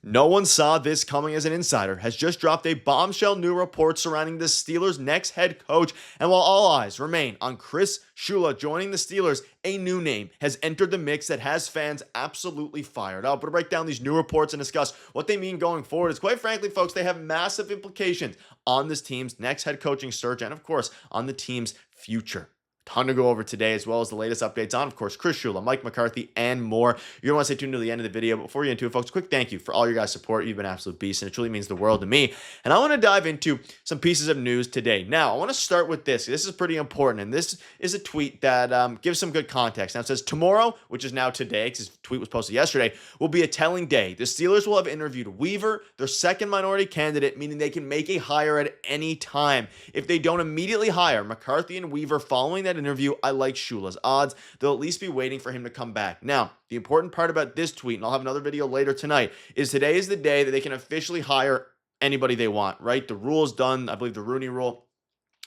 No one saw this coming as an insider has just dropped a bombshell new report surrounding the Steelers' next head coach. And while all eyes remain on Chris Shula joining the Steelers, a new name has entered the mix that has fans absolutely fired up. But to break down these new reports and discuss what they mean going forward, is quite frankly, folks, they have massive implications on this team's next head coaching search and, of course, on the team's future. Ton to go over today, as well as the latest updates on, of course, Chris Shula, Mike McCarthy, and more. You're going to want to stay tuned to the end of the video. But before we get into it, folks, a quick thank you for all your guys' support. You've been absolute beasts, and it truly means the world to me. And I want to dive into some pieces of news today. Now, I want to start with this. This is pretty important, and this is a tweet that gives some good context. Now, it says, tomorrow, which is now today, because his tweet was posted yesterday, will be a telling day. The Steelers will have interviewed Weaver, their second minority candidate, meaning they can make a hire at any time. If they don't immediately hire McCarthy and Weaver following that interview, I like Shula's odds. They'll at least be waiting for him to come back. Now, the important part about this tweet, and I'll have another video later tonight, is today is the day that they can officially hire anybody they want, right? The rule is done. I believe the Rooney rule.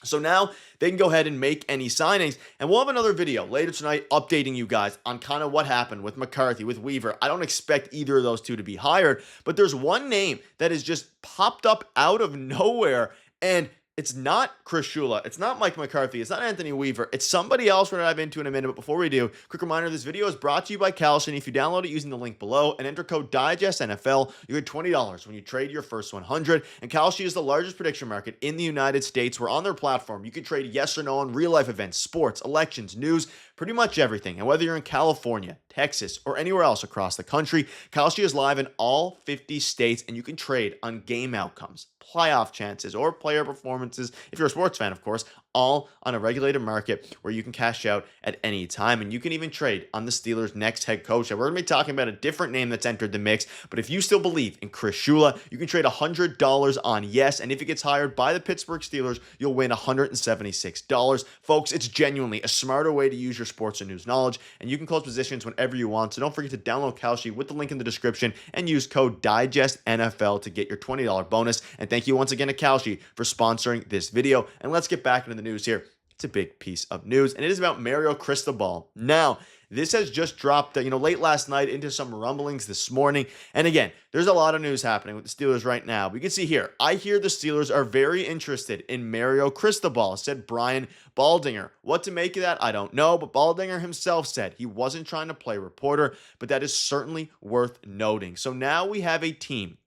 So now they can go ahead and make any signings, and we'll have another video later tonight updating you guys on kind of what happened with McCarthy, with Weaver. I don't expect either of those two to be hired, but there's one name that has just popped up out of nowhere, and it's not Chris Shula. It's not Mike McCarthy. It's not Anthony Weaver. It's somebody else we're going to dive into in a minute. But before we do, quick reminder, this video is brought to you by Gosse. And if you download it using the link below and enter code DIGESTNFL, you get $20 when you trade your first 100. And Gosse is the largest prediction market in the United States. We're on their platform. You can trade yes or no on real-life events, sports, elections, news, pretty much everything. And whether you're in California, Texas, or anywhere else across the country, Gosse is live in all 50 states, and you can trade on game outcomes, playoff chances, or player performances, if you're a sports fan, of course, all on a regulated market where you can cash out at any time. And you can even trade on the Steelers' next head coach. And we're going to be talking about a different name that's entered the mix. But if you still believe in Chris Shula, you can trade $100 on yes. And if he gets hired by the Pittsburgh Steelers, you'll win $176. Folks, it's genuinely a smarter way to use your sports and news knowledge. And you can close positions whenever you want. So don't forget to download Gosse with the link in the description and use code DIGESTNFL to get your $20 bonus. And thank you once again to Gosse for sponsoring this video. And let's get back into the news here. It's a big piece of news, and it is about Mario Cristobal. Now, this has just dropped, late last night into some rumblings this morning. And again, there's a lot of news happening with the Steelers right now. We can see here, I hear the Steelers are very interested in Mario Cristobal, said Brian Baldinger. What to make of that, I don't know, but Baldinger himself said he wasn't trying to play reporter, but that is certainly worth noting. So now we have a team.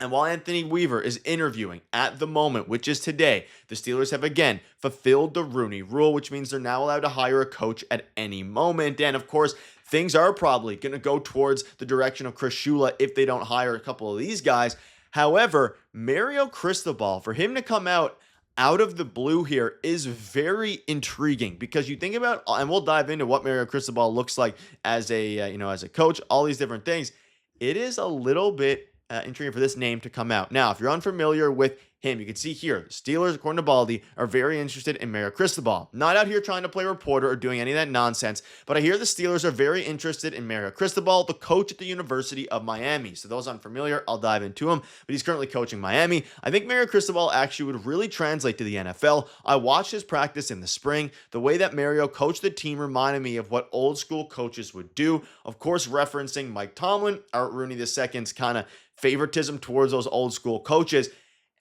And while Anthony Weaver is interviewing at the moment, which is today, the Steelers have again fulfilled the Rooney rule, which means they're now allowed to hire a coach at any moment. And of course, things are probably going to go towards the direction of Chris Shula if they don't hire a couple of these guys. However, Mario Cristobal, for him to come out of the blue here is very intriguing, because you think about, and we'll dive into what Mario Cristobal looks like as a, as a coach, all these different things. It is a little bit intriguing for this name to come out. Now, if you're unfamiliar with him, you can see here, the Steelers, according to Baldy, are very interested in Mario Cristobal. Not out here trying to play reporter or doing any of that nonsense, but I hear the Steelers are very interested in Mario Cristobal, the coach at the University of Miami. So those unfamiliar, I'll dive into him, but he's currently coaching Miami. I think Mario Cristobal actually would really translate to the NFL. I watched his practice in the spring. The way that Mario coached the team reminded me of what old school coaches would do. Of course, referencing Mike Tomlin, Art Rooney II's kind of favoritism towards those old school coaches.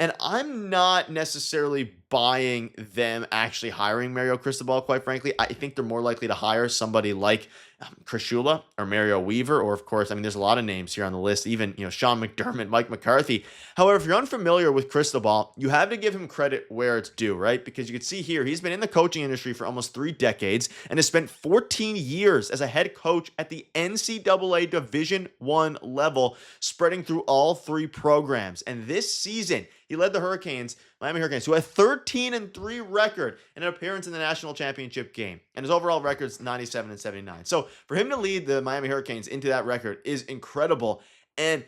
And I'm not necessarily buying them actually hiring Mario Cristobal, quite frankly. I think they're more likely to hire somebody like Chris Shula or Mario Weaver, or of course, there's a lot of names here on the list, even, Sean McDermott, Mike McCarthy. However, if you're unfamiliar with Cristobal, you have to give him credit where it's due, right? Because you can see here, he's been in the coaching industry for almost 3 decades and has spent 14 years as a head coach at the NCAA Division I level, spreading through all 3 programs. And this season, he led the Miami Hurricanes, who had 13-3 record in an appearance in the national championship game. And his overall record is 97-79. So for him to lead the Miami Hurricanes into that record is incredible. And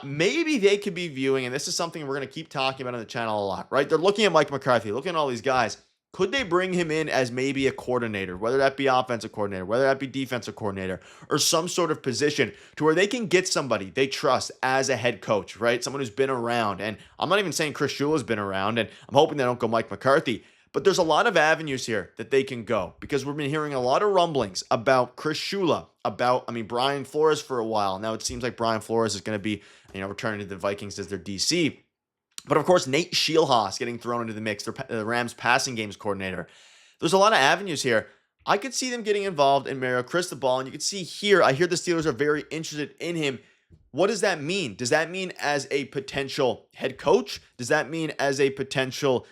maybe they could be viewing, and this is something we're going to keep talking about on the channel a lot, right? They're looking at Mike McCarthy, looking at all these guys. Could they bring him in as maybe a coordinator, whether that be offensive coordinator, whether that be defensive coordinator, or some sort of position to where they can get somebody they trust as a head coach, right? Someone who's been around. And I'm not even saying Chris Shula's been around, and I'm hoping they don't go Mike McCarthy. But there's a lot of avenues here that they can go because we've been hearing a lot of rumblings about Chris Shula, Brian Flores for a while. Now it seems like Brian Flores is going to be, returning to the Vikings as their DC. But of course, Nate Scheelhaas getting thrown into the mix, the Rams passing games coordinator. There's a lot of avenues here. I could see them getting involved in Mario Cristobal, and you can see here, I hear the Steelers are very interested in him. What does that mean? Does that mean as a potential head coach? Does that mean as a potential,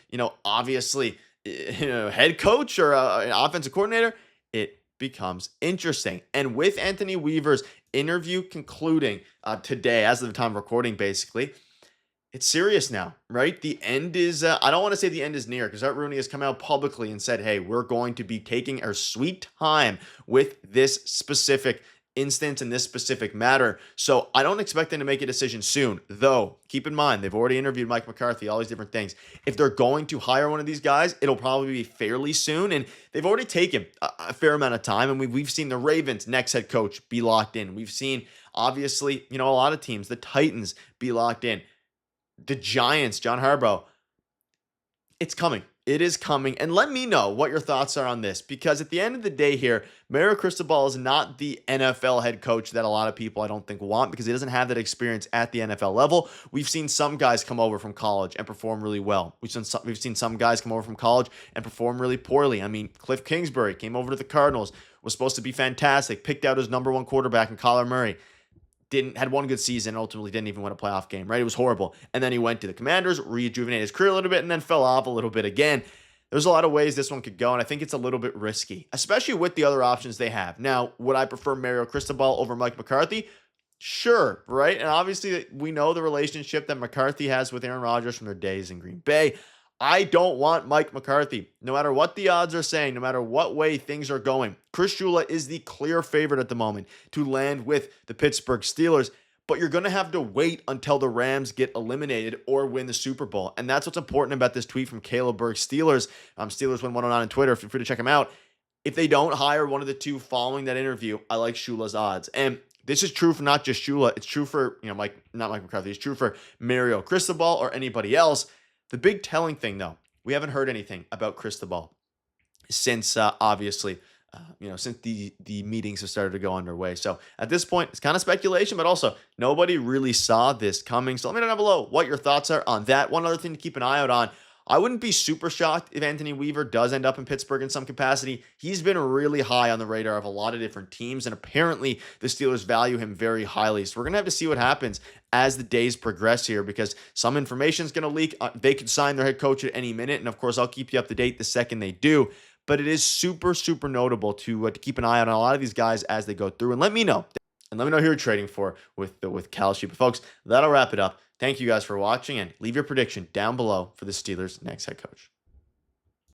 obviously, head coach or an offensive coordinator? It becomes interesting. And with Anthony Weaver's interview concluding today, as of the time of recording, basically, it's serious now, right? The end is, I don't want to say the end is near because Rooney has come out publicly and said, hey, we're going to be taking our sweet time with this specific instance and this specific matter. So I don't expect them to make a decision soon, though keep in mind, they've already interviewed Mike McCarthy, all these different things. If they're going to hire one of these guys, it'll probably be fairly soon. And they've already taken a fair amount of time. And we've seen the Ravens next head coach be locked in. We've seen, obviously, a lot of teams, the Titans be locked in. The Giants, John Harbaugh, it's coming. It is coming. And let me know what your thoughts are on this, because at the end of the day here, Mario Cristobal is not the NFL head coach that a lot of people I don't think want, because he doesn't have that experience at the NFL level. We've seen some guys come over from college and perform really well. We've seen some guys come over from college and perform really poorly. Cliff Kingsbury came over to the Cardinals, was supposed to be fantastic, picked out his number one quarterback in Kyler Murray. Had one good season, ultimately didn't even win a playoff game, right? It was horrible. And then he went to the Commanders, rejuvenated his career a little bit, and then fell off a little bit again. There's a lot of ways this one could go, and I think it's a little bit risky, especially with the other options they have. Now, would I prefer Mario Cristobal over Mike McCarthy? Sure, right? And obviously, we know the relationship that McCarthy has with Aaron Rodgers from their days in Green Bay. I don't want Mike McCarthy. No matter what the odds are saying, no matter what way things are going, Chris Shula is the clear favorite at the moment to land with the Pittsburgh Steelers. But you're going to have to wait until the Rams get eliminated or win the Super Bowl. And that's what's important about this tweet from Caleb Berg Steelers. Steelers win 109 on Twitter. Feel free to check him out. If they don't hire one of the two following that interview, I like Shula's odds. And this is true for not just Shula. It's true for, not Mike McCarthy. It's true for Mario Cristobal or anybody else. The big telling thing, though, we haven't heard anything about Cristobal since, obviously, since the meetings have started to go underway. So at this point, it's kind of speculation, but also nobody really saw this coming. So let me know down below what your thoughts are on that. One other thing to keep an eye out on. I wouldn't be super shocked if Anthony Weaver does end up in Pittsburgh in some capacity. He's been really high on the radar of a lot of different teams, and apparently the Steelers value him very highly. So we're going to have to see what happens as the days progress here, because some information is going to leak. They could sign their head coach at any minute, and of course, I'll keep you up to date the second they do. But it is super, super notable to keep an eye on a lot of these guys as they go through. And let me know. And let me know who you're trading for with Cal Sheep. But folks, that'll wrap it up. Thank you guys for watching, and leave your prediction down below for the Steelers' next head coach.